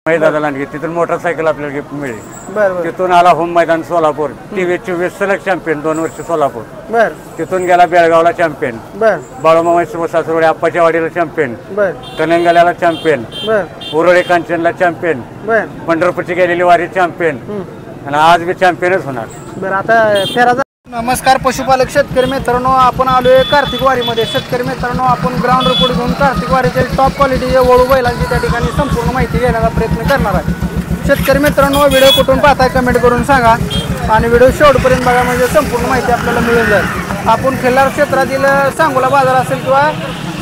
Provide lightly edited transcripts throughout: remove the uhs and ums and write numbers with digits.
मैदानाला लांडगे तिथून मोटरसायकल आपल्याला गिफ्ट मिळेल. बरं तिथून आला होम मैदान सोलापूर, TV24 सलग चॅम्पियन 2 वर्ष सोलापूर. बर तिथून गेला बेळगावला चॅम्पियन, बर बाळूमामा सासुरवाडी आप्पाच्या वाडीला चॅम्पियन, बर कनंगल्याला चॅम्पियन, बर उरोळे कांचनला चॅम्पियन, बर पंढरपूरची गेलेली वारी चॅम्पियन आणि आज बी चॅम्पियनच होणार. बरं आता फेरा. नमस्कार पशुपालक शेतकरी मित्रांनो, आपण आलोय कार्तिक वारीमध्ये. शेतकरी मित्रांनो, आपण ग्राउंड रिपोर्ट घेऊन कार्तिक वारीचे टॉप क्वालिटीचे वळू बैलांची त्या ठिकाणी संपूर्ण माहिती घेण्याचा प्रयत्न करणार आहे. शेतकरी मित्रांनो, व्हिडिओ कुठून पाहताय कमेंट करून सांगा आणि व्हिडिओ शेवटपर्यंत बघा, म्हणजे संपूर्ण माहिती आपल्याला मिळून जाईल. आपण खिल्लार क्षेत्रातील सांगोला बाजार असेल किंवा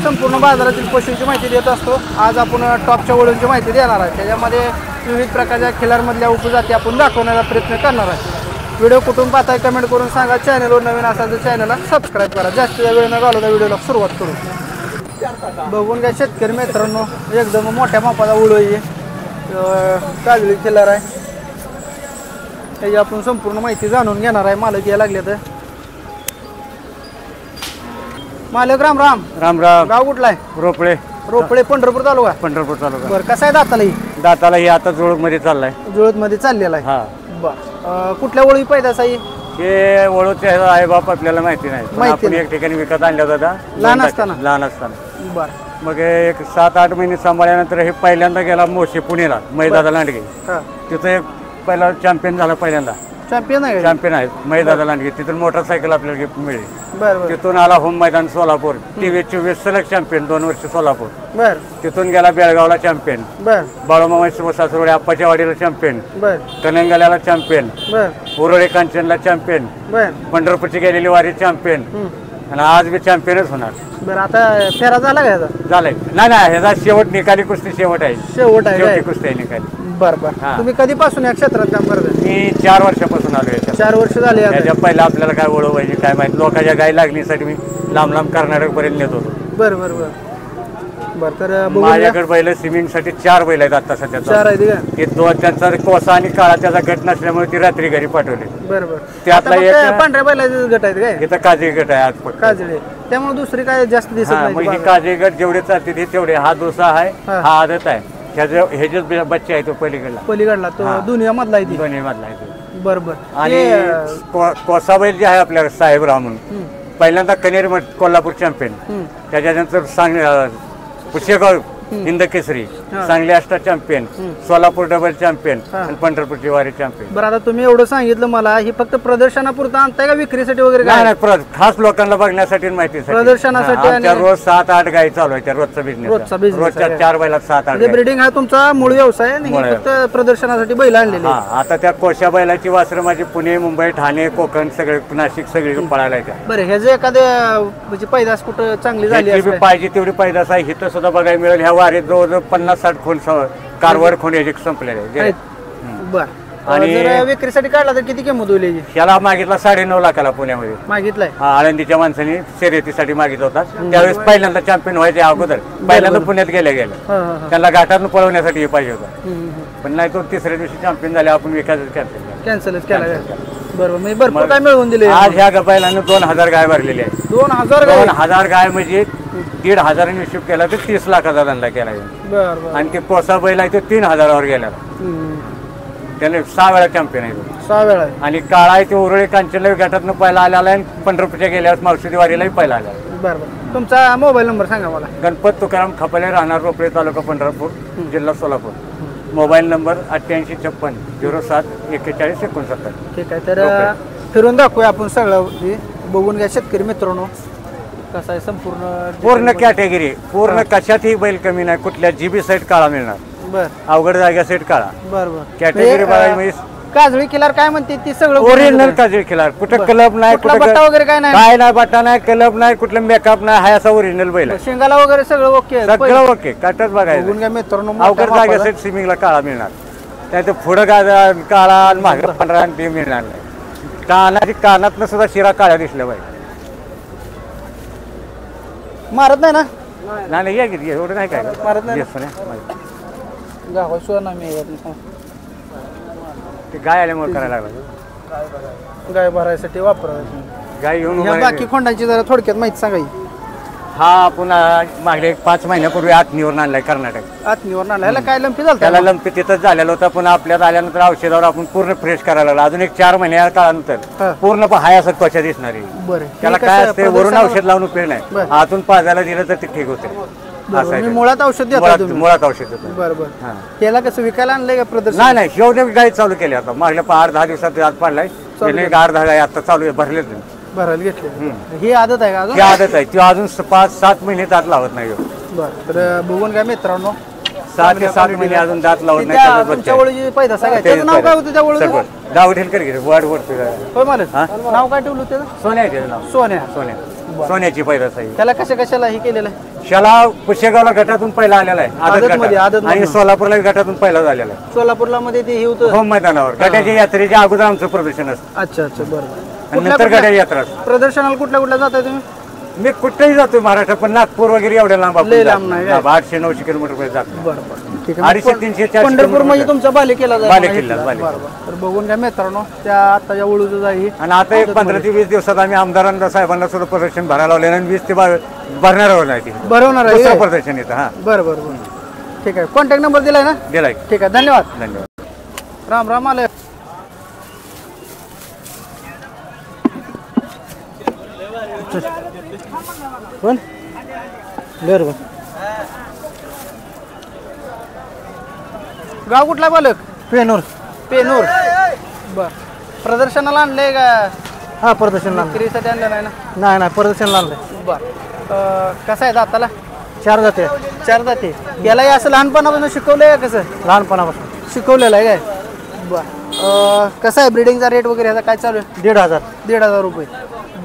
संपूर्ण बाजारातील पशूंची माहिती देत असतो. आज आपण टॉपच्या वळूंची माहिती देणार आहे. त्याच्यामध्ये विविध प्रकारच्या खिल्लारमधल्या उपजाती आपण दाखवण्याचा प्रयत्न करणार आहे. व्हिडिओ कुठून पाहताय कमेंट करून सांगा. चॅनलवर नवीन असाल तर चॅनलला सबस्क्राईब करा. जास्तीचा वेळ न घालवता व्हिडिओला सुरुवात करू. बघून घ्या शेतकरी मित्रांनो, एकदम मोठ्या मापाचा उळू आहे, काजळी खिल्लार आहे. त्याची आपण संपूर्ण माहिती जाणून घेणार आहे. मालक यायला लागले तर. मालक राम राम. राम राम. गाव कुठला आहे? रोपळे. रोपळे पंढरपूर तालुका. पंढरपूर तालुका. बरं, कसं आहे दाताला? दाताला ही आता जुळूक मध्ये चाललाय. जुळत मध्ये चाललेला आहे. हा. बर, कुठल्या वळी पैदास आहे? हे वळूचे आई बाप आपल्याला माहिती नाही, पण आपण एक ठिकाणी विकत आणला होता लहान असताना. बर. मग एक 7-8 महिने सांभाळल्यानंतर हे पहिल्यांदा गेला मोशी पुणेला मैदाना लांडगे. तिथं एक पहिला चॅम्पियन झाला, पहिल्यांदा चॅम्पियन आहे मैदाना लांडगे. तिथून मोटरसायकल आपल्याला गिफ्ट मिळेल. बरं. तिथून आला होम मैदान सोलापूर, TV24 सलग चॅम्पियन 2 वर्ष सोलापूर. बर. तिथून गेला बेळगावला चॅम्पियन, बर. बाळूमामा सासुरवाडी आप्पाच्या वाडीला चॅम्पियन, बर. कनंगल्याला चॅम्पियन, बर. उरोळे कांचनला चॅम्पियन, बर. पंढरपूरची गेलेली वारी चॅम्पियन आणि आज बी चॅम्पियनच होणार. बरं, आता फेरा झाला का याचा? झालंय. नाही ह्याचा शेवट निकाली कुस्ती शेवट आहे. शेवट आहे, शेवटी कुस्ती आहे निकाली. बरं बरं. तुम्ही कधीपासून या क्षेत्रात काम करता? मी 4 वर्षापासून आलो याच्यात. 4 वर्ष झाले. याच्या पहिला आपल्याला काय ओळख पाहिजे काय माहिती, लोकांच्या गाय लागण्यासाठी मी लांब लांब कर्नाटकपर्यंत नेत होतो. बरं बरं बरं बरं. तर माझ्याकडे बैल स्विमिंग साठी 4 बैल आहेत आता सध्या. 4 आहेत का? हे 2 त्यांचा कोसा आणि काळा त्याचा गट नसल्यामुळे ती रात्री घरी पाठवली. बरं बरं. त्यातला एक पांढऱ्या बैलाचे गट आहेत काय? इथं काजळी गट आहे आज फक्त. काजळी, त्यामुळे दुसरी काय जास्त दिसत नाही. मग ही काजळी गट जेवढे चालते ते तेवढे. हा दुसरा आहे, हा आदत आहे. हे जे बच्चे आहे तो पलीकडला तो दुनिया मधला आहे. दोन्ही मधला आहे तो. बरं बरं. आणि कोसा बैल जे आहे आपल्या साहेबराव म्हणून, पहिल्यांदा कनेरी कोल्हापूर चॅम्पियन, त्याच्यानंतर Pusegaon Hind Kesari, Sangli Ashta champion, Solapur double champion आणि पंढरपूरची वारी चॅम्पियन. बरं, आता तुम्ही एवढं सांगितलं मला, ही फक्त प्रदर्शनापुरता आणताय का विक्रीसाठी वगैरे? नाही, खास लोकांना बघण्यासाठी माहिती प्रदर्शनासाठी. रोज 7-8 गायी चालू आहे. रोजचा बिझनेस. रोजच्या 4 बैलात 7-8. ब्रीडिंग हा तुमचा मूळ व्यवसाय आहे, फक्त प्रदर्शनासाठी बैल आणलेले. आता त्या कोशा बैलाची वासरं माझी पुणे, मुंबई, ठाणे, कोकण सगळे, नाशिक सगळी पळायला येतात. बरं, ह्याचे एखाद्या म्हणजे पैदास कुठं चांगली झाली पाहिजे तेवढी पैदास आहे. इथं सुद्धा बघायला मिळेल. ह्या वारीत जवळजवळ 50-60 खूण कारवार खूण याचे संपलेले आहेत. बरं. आणि विक्रीसाठी काढला तर किती किंमत होईल? त्याला मागितला 9.5 लाखाला पुण्यामध्ये मागितलाय. आळंदीच्या माणसाने शर्यतीसाठी मागितला होता. त्यावेळेस पहिल्यांदा चॅम्पियन व्हायचे अगोदर पहिल्यांदा पुण्यात गेले त्यांना घाटातून पळवण्यासाठी हे पाहिजे होता, पण नाही तो तिसऱ्या दिवशी चॅम्पियन झाले. आपण विकायचं कॅन्सलच केला. बरोबर. मी भरपूर काय मिळवून दिले. आज ह्या बैलांना 2000 गाय भरलेली आहे. 2000 गाय म्हणजे 1,500 हिशोब केला तर 30 लाखाचा धंदा केला. आणि ते कोसा बैल आहे तो 3000वर गेला. त्याने 6 वेळा चॅम्पियन आहे. 6 वेळा. आणि काळा आहे ते उरोळे कांचनला घाटातनं पहिला आलेला आहे. पंढरपूरच्या गेल्यावर मावशी वारीलाही पहिला आला. बरं. तुमचा मोबाईल नंबर सांगा मला. गणपत तुकाराम खपले, राहणार रोपळे, तालुका पंढरपूर, जिल्हा सोलापूर. Mobile number 8856-07-4169. ठीक आहे. तर फिरून दाखवूया आपण सगळं. बघून घ्या शेतकरी मित्रांनो, कसं आहे पूर्ण कॅटेगरी. पूर्ण कशातही बैल कमी नाही. कुठल्या जीबी साईड काळा मिळणार. बर. अवघड जागा सेट काळा. बरोबर. कॅटेगरी बघायला काजळी खिलार काय म्हणते ती सगळं ओरिजिनल काजळी खिलार. कुठं क्लब नाही, कुठं बट्टा वगैरे काय नाही, बट्टा नाही, क्लब नाही, कुठलं मेकअप नाही. हा असा ओरिजिनल बैल. शेंगाला वगैरे सगळं ओके. सगळं ओके. काटच बघायचं मित्रांनो. अवघड जागा सेट स्विमिंगला काळा मिळणार. त्यात पुढं काळा आणि मागे पांढरा आणि ते मिळणार नाही. कानातनं सुद्धा शिरा काळ्या दिसल्या पाहिजे. मारत नाही ना? नाही या किती एवढं नाही काय मारत नाही. ते गाय आल्यामुळे करायला लागला. गाय भरायसाठी वापरायची. गाय घेऊन बाकी खोंडांची जरा थोडक्यात माहिती सांगायची. हा आपण मागले 5 महिन्यापूर्वी आत्मीवरून आणलाय कर्नाटक. आत्मीवर आणला ह्याला काय लंपी झालं त्याला लंपी तिथंच झालेलं होतं, पण आपल्यात आल्यानंतर औषधावर आपण पूर्ण फ्रेश करायला लागलो. अजून एक 4 महिन्या काळानंतर पूर्ण हाय असं त्वचा दिसणार आहे. बरं त्याला काय असते वरून औषध लावून उपयोग नाही, आतून पाजायला दिलं तर ते ठीक होते. मी मुळात औषध देतो तुम्ही. मुळात औषध देतो. बरोबर. त्याला कसं विकायला आणलंय का प्रदर्शन? नाही नाही, शेवटी गाडी चालू केली आता मागल्या 8-10 दिवसात आज पाडलाय. त्याने 8-10 गाय आता चालू आहे, भरलेच नाही. भरायला घेतले. ही आदत आहे का अजून? ही आदत आहे, ती अजून 5-7 महिने दात लावत नाही. बरं, तर बघून काय मित्रांनो 6 ते 7 महिने अजून दात लावत नाही. तुमच्या ओळखी पैदा सगळ्या त्याचं नाव काय होतं त्या ओळखीचं? दावठेल कर घे वाढ वरती. होय मला नाव काय ठेवलं त्याचं? सोन्या आहे त्याचं नाव. सोन्या. सोन्याची पैदास आहे. त्याला कशाला ही केलेलं आहे? शाला पुशेगावला गटातून पहिला आलेला आहे आदतमध्ये. आणि सोलापूरला गटातून पहिला झालेला आहे. सोलापूरला मध्ये ते हे होतं होम मैदानावर गटाच्या यात्रेच्या अगोदर आमचं प्रदर्शन असतं. अच्छा बरोबर. आणि नंतर गटाची यात्रा असते. प्रदर्शनाला कुठल्या जाताय तुम्ही? मी कुठेही जातो महाराष्ट्रात, पण नागपूर वगैरे एवढ्या लांब आपण लय जात लांब नाही. नाही. 800-900 किलोमीटर पर्यंत जातो. बरोबर, ठीक आहे. 250-300-400 पंढरपूर म्हणजे तुमचा बालेकिल्ला बालेकिल्ला. तर बघून घ्या मित्रांनो त्या आताच्या वळूचं जाई. आणि आता एक 15 ते 20 दिवसात आम्ही आमदारांना साहेबांना सुद्धा प्रदर्शन भरायला लावले आणि 20 ते भरणाऱ्यावर नाही. भरवणार आहे दुसरं प्रदर्शन येतं. हा बरोबर. ठीक आहे, कॉन्टॅक्ट नंबर दिलाय ना? दिलाय. ठीक आहे, धन्यवाद. धन्यवाद. राम आले. कोण? बरोबर. गाव कुठला बालक? पेनूर. बर, प्रदर्शनाला आणलंय का? हा, प्रदर्शनाला विक्रीसाठी आणलं नाही ना? नाही, प्रदर्शनाला आणलंय. बर, कसं आहे दाताला? 4 जाते. याला असं लहानपणापासून शिकवलंय का? कसं लहानपणापासून शिकवलेलं आहे काय? बर, कसं आहे ब्रिडिंगचा रेट वगैरे ह्याचा काय चालू आहे? 1,500 रुपये.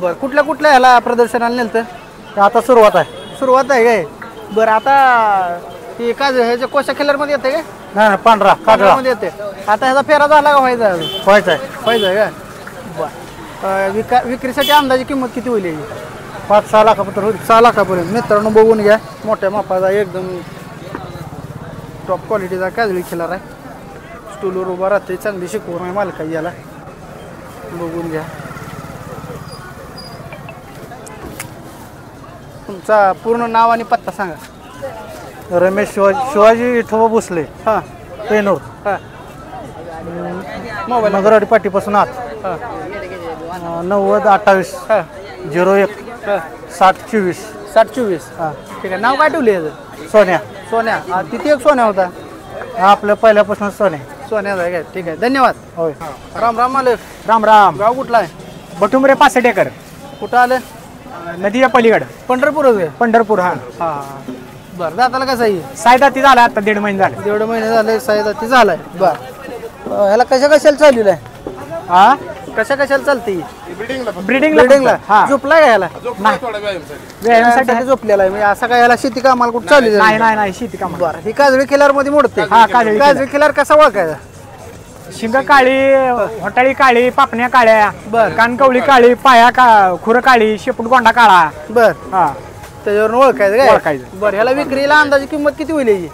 बरं, कुठल्या ह्याला प्रदर्शनाला नेलं? आता सुरुवात आहे काय? बरं, आता हे काय ह्याच्या कोशा खेळरमध्ये येते काय? नाही, पांढरा मध्ये येते. आता ह्याचा फेरा झाला का? व्हायचा आहे का? बरं, विक्रीसाठी अंदाजे किंमत किती होईल? 5-6 लाखापर्यंत होईल. 6 लाखापर्यंत. मित्रांनो बघून घ्या, मोठ्या मापाचा एकदम टॉप क्वालिटीचा काजळी खिलार आहे. स्टूलवर उभा राहते, चांगली शिकवून आहे मालका याला. बघून घ्या. तुमचा पूर्ण नाव आणि पत्ता सांगा. रमेश शिवाजी विठोबा भोसले. हां, पेनूर. हां, मोबाईल नगरवाडी पाटीपासून आत. 9028 01 6024. हां, ठीक आहे. नाव काय ठेवले याचं? सोन्या. तिथे एक सोन्या होता. हा, आपल्या पहिल्यापासून सोन्याचा आहे काय? ठीक आहे, धन्यवाद. होय. राम मालक. राम. गाव कुठला आहे? बटुमरे 65 एकर. कुठं आलं? नदीच्या पलीकडे. पंढरपूर. हा. बरं, दाताला कसं आहे? सायदाती झाला आता 1.5 महिने झाले. 1.5 महिने झाले सायदाती झालाय. बरं, ह्याला कशाला चाललेलं आहे? हा, कशाला चालते? ब्रिडिंगला. हा, झोपलाय का ह्याला? व्यायामासाठी झोपलेला आहे. म्हणजे असं काय ह्याला शेती कामाला कुठं चालली? नाही शेती काम. बरं, ही काजळी किल्लार मध्ये मोडते. हा, काजळी किल्लार कसा ओळखायचा? शिंग काळी, होटाळी काळी, पापण्या काळ्या, बरं, कानकवली काळी, पाया खुर काळी, शेपूट गोंडा काळा. बर, हा, त्याच्यावरून ओळखायचं. बरं, ह्याला विक्रीला अंदाजे किंमत किती होईल याची?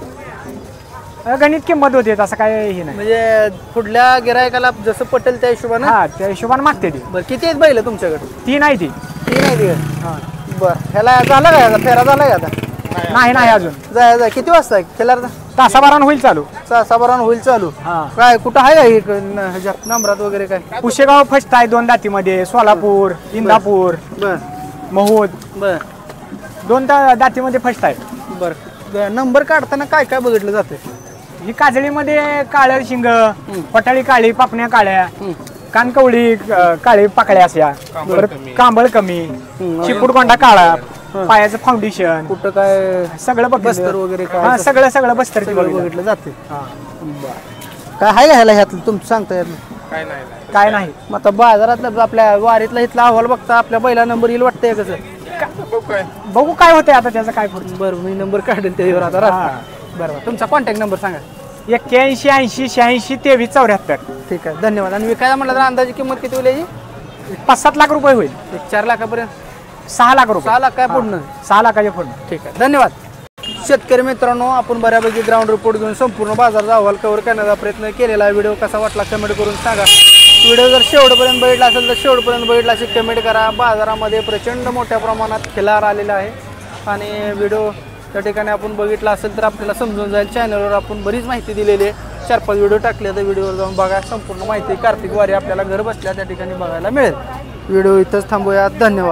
गणित किंमत होते, असं काय हे नाही. म्हणजे पुढल्या गिरायकाला जसं पटेल त्या हिशोबाने. हा, त्या हिशोबाने मागते ती. बरं, किती आहेत बैल तुमच्याकडे? 3 आहे ती. 3 आहे का? बरं, ह्याला झालं का? ह्याचा फेरा झाला का आता? नाही अजून. जाय किती वाजता खेळार? तासाभरानं होईल चालू. तासाभरानं होईल चालू. हा, काय कुठं आहे का नंबरात वगैरे काय? पुशेगाव फर्स्ट आहे 2 दातीमध्ये. सोलापूर, इंदापूर, बर, महूद. बर, 2 दातीमध्ये फर्स्ट आहे. बरं, नंबर काढताना काय काय बघितलं जातं? ही काजळीमध्ये काळं शिंग, पटाळी काळी, पापण्या काळ्या, कानकवली काळी पाकळ्या अशा, परत कांबळ कमी, चिपूट गोंडा काळा, पायाचं फाउंडेशन, कुठं काय सगळं बस्तर वगैरे काय? हा, सगळं बस्तर बघितलं जाते. काय आहे का ह्याला ह्यातलं तुमचं सांगता येत? काय नाही. मग आता बाजारातला आपल्या वारीतला इथला अहवाल बघता आपल्या बैला नंबर येईल वाटतंय कसं? बघू काय होतंय आता त्याचं काय पुढचं. बरं, मी नंबर काढेल त्याच्यावर आता. बरोबर, तुमचा कॉन्टॅक्ट नंबर सांगा. 81 80 86 23 74. ठीक आहे, धन्यवाद. आणि विकायला म्हटलं तर अंदाजे किंमत किती होईल याची? 5-7 लाख रुपये होईल. 4 लाखापर्यंत. 6 लाख रुपये. 6 लाख काय पूर्ण? 6 लाखाच्या पूर्ण. ठीक आहे, धन्यवाद. शेतकरी मित्रांनो, आपण बऱ्यापैकी ग्राउंड रिपोर्ट घेऊन संपूर्ण बाजाराचा अहवाल कव्हर करण्याचा प्रयत्न केलेला आहे. व्हिडिओ कसा वाटला कमेंट करून सांगा. व्हिडिओ जर शेवटपर्यंत बघितला असेल तर शेवटपर्यंत बघितला अशी कमेंट करा. बाजारामध्ये प्रचंड मोठ्या प्रमाणात खिलार आलेला आहे. आणि व्हिडिओ त्या ठिकाणी आपण बघितला असेल तर आपल्याला समजून जाईल. चॅनलवर आपण बरीच माहिती दिलेली आहे, 4-5 व्हिडिओ टाकले तर व्हिडिओवर जाऊन बघा, संपूर्ण माहिती कार्तिक वारी आपल्याला घर बसल्या त्या ठिकाणी बघायला मिळेल. व्हिडिओ इथंच थांबूया. धन्यवाद.